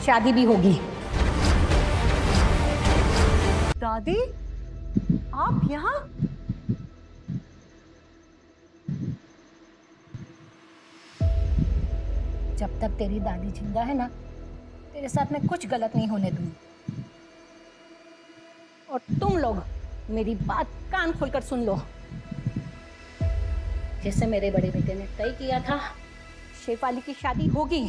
शादी भी होगी। दादी, आप यहाँ? जब तक तेरी दादी जिंदा है ना, तेरे साथ में कुछ गलत नहीं होने दूंगी। और तुम लोग मेरी बात कान खोलकर सुन लो। जैसे मेरे बड़े बेटे ने तय किया था, शेफाली की शादी होगी।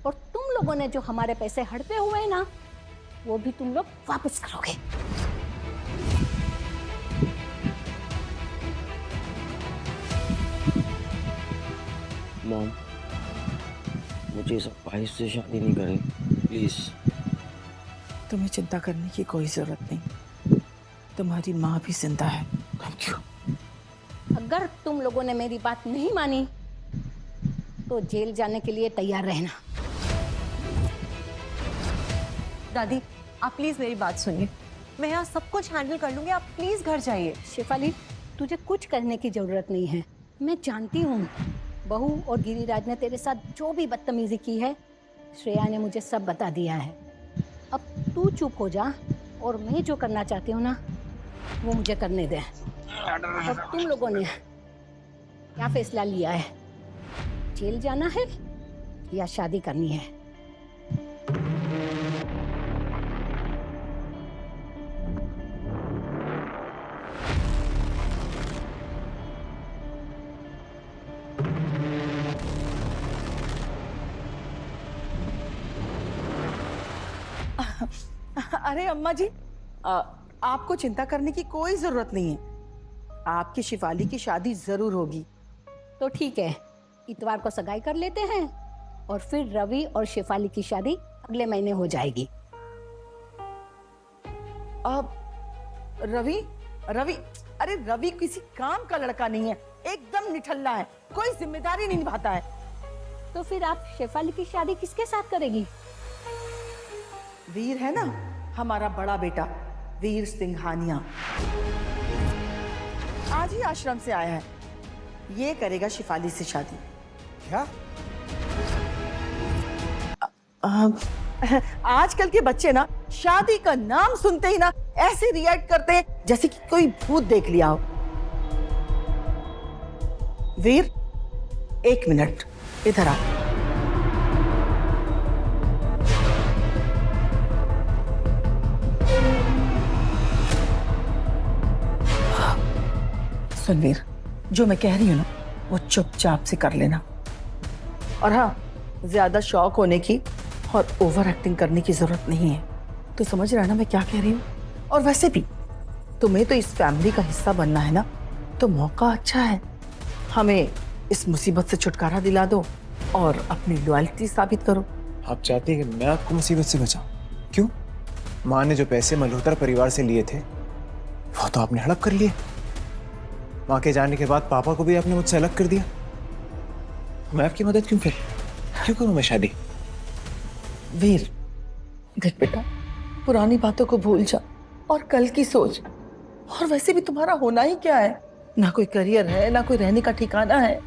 और तुम लोगों ने जो हमारे पैसे हड़पे हुए हैं ना, वो भी तुम लोग वापस करोगे। मॉम, मुझे सब भाई से शादी नहीं करें प्लीज। तुम्हें चिंता करने की कोई जरूरत नहीं, तुम्हारी माँ भी जिंदा है। Thank you. अगर तुम लोगों ने मेरी बात नहीं मानी तो जेल जाने के लिए तैयार रहना। दादी, आप प्लीज मेरी बात सुनिए। मैं यहाँ सब कुछ हैंडल कर लूंगी, आप प्लीज घर जाइए। शेफाली, तुझे कुछ करने की जरूरत नहीं है। मैं जानती हूँ बहू और गिरिराज ने तेरे साथ जो भी बदतमीजी की है, श्रेया ने मुझे सब बता दिया है। अब तू चुप हो जा और मैं जो करना चाहती हूँ ना, वो मुझे करने दे। और तुम लोगों ने क्या फैसला लिया है? जेल जाना है या शादी करनी है? अरे अम्मा जी, आपको चिंता करने की कोई जरूरत नहीं है। आपकी शिफाली की शादी जरूर होगी। तो ठीक है, इतवार को सगाई कर लेते हैं और फिर रवि और शेफाली की शादी अगले महीने हो जाएगी। अब रवि रवि अरे रवि किसी काम का लड़का नहीं है, एकदम निठल्ला है, कोई जिम्मेदारी नहीं निभाता है। तो फिर आप शेफाली की शादी किसके साथ करेगी? वीर है ना, हमारा बड़ा बेटा वीर सिंघानिया, आज ही आश्रम से आया है। ये करेगा शिफाली से शादी। क्या? आजकल के बच्चे ना शादी का नाम सुनते ही ना ऐसे रिएक्ट करते हैं जैसे कि कोई भूत देख लिया हो। वीर, एक मिनट इधर आ। सुन वीर, जो मैं कह रही हूँ ना वो चुपचाप से कर लेना। और हाँ, ज्यादा शौक होने की और ओवर एक्टिंग करने की जरूरत नहीं है। तो समझ रहा है ना मैं क्या कह रही हूँ? और वैसे भी तुम्हें तो इस फैमिली का हिस्सा बनना है ना, तो मौका अच्छा है। हमें इस मुसीबत से छुटकारा दिला दो और अपनी लॉयल्टी साबित करो। आप चाहती हैं कि मैं आपको मुसीबत से बचाऊं? क्यों? माँ ने जो पैसे मल्होत्रा परिवार से लिए थे वो तो आपने हड़प कर लिए। माँ के जाने के बाद पापा को भी आपने मुझसे अलग कर दिया। मैं आपकी मदद क्यों करूं मैं शादी? वीर देख बेटा, पुरानी बातों को भूल जा और कल की सोच। और वैसे भी तुम्हारा होना ही क्या है? ना कोई करियर है, ना कोई रहने का ठिकाना है।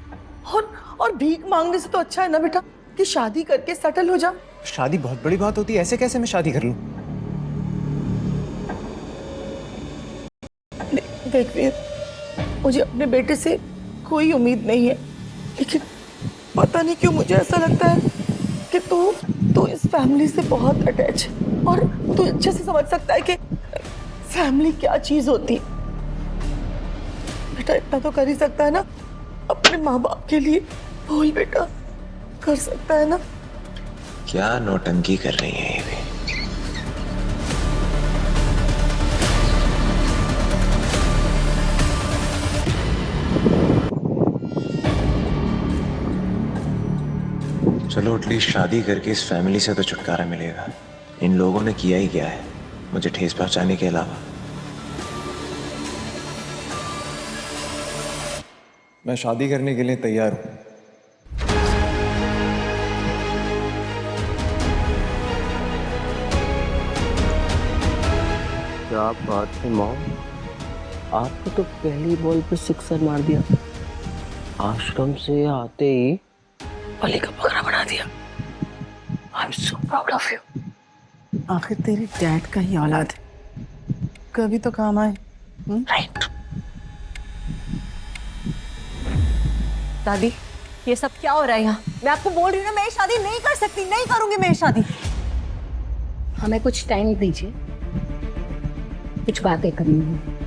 और भीख मांगने से तो अच्छा है ना बेटा कि शादी करके सेटल हो जा। शादी बहुत बड़ी बात होती है, ऐसे कैसे मैं शादी कर लूं? देख वीर, मुझे अपने बेटे से कोई उम्मीद नहीं है, लेकिन पता नहीं क्यों मुझे ऐसा लगता है कि तू इस फैमिली से बहुत अटैच है और तू अच्छे से समझ सकता है कि फैमिली क्या चीज होती है। बेटा इतना तो कर ही सकता है ना अपने माँ बाप के लिए। बोल बेटा, कर सकता है ना? क्या नौटंकी कर रही है ये भी? चलो एटलीस्ट शादी करके इस फैमिली से तो छुटकारा मिलेगा। इन लोगों ने किया ही क्या है मुझे ठेस पहुंचाने के अलावा। मैं शादी करने के लिए तैयार हूं। क्या बात है मॉम, आपको तो पहली बॉल पे सिक्सर मार दिया। आश्रम से आते ही अली का पकड़ा बना दिया। I am so proud of you. आखिर तेरी डैड का ही औलाद है, कभी तो काम आए। राइट। दादी ये सब क्या हो रहा है यहाँ? मैं आपको बोल रही हूँ ना, मैं ये शादी नहीं कर सकती, नहीं करूंगी मैं ये शादी। हमें कुछ टाइम दीजिए, कुछ बातें करनी है।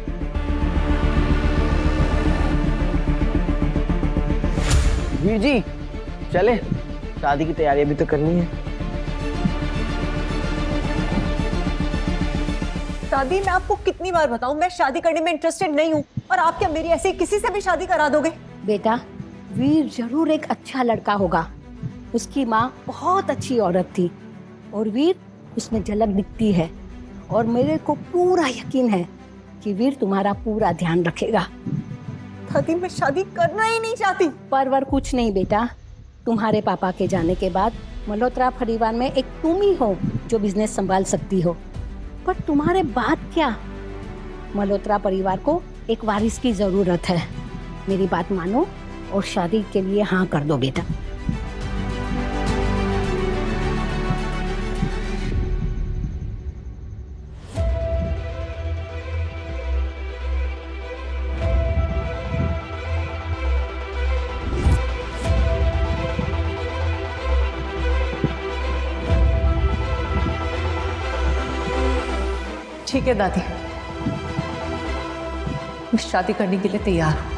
वीर जी चले, शादी की तैयारी भी तो करनी है। दादी मैं आपको कितनी बार बताऊं, मैं शादी करने में इंटरेस्टेड नहीं हूँ, और आप क्या मेरी ऐसे किसी से भी शादी करा दोगे? बेटा, वीर जरूर एक अच्छा लड़का होगा। उसकी माँ बहुत अच्छी औरत थी और वीर उसमें झलक दिखती है, और मेरे को पूरा यकीन है कि वीर तुम्हारा पूरा ध्यान रखेगा। दादी मैं शादी करना ही नहीं चाहती। परवर कुछ नहीं बेटा, तुम्हारे पापा के जाने के बाद मल्होत्रा परिवार में एक तुम ही हो जो बिजनेस संभाल सकती हो। पर तुम्हारे बाद क्या, मल्होत्रा परिवार को एक वारिस की जरूरत है। मेरी बात मानो और शादी के लिए हाँ कर दो बेटा। ठीक है दादी, मैं शादी करने के लिए तैयार हूँ।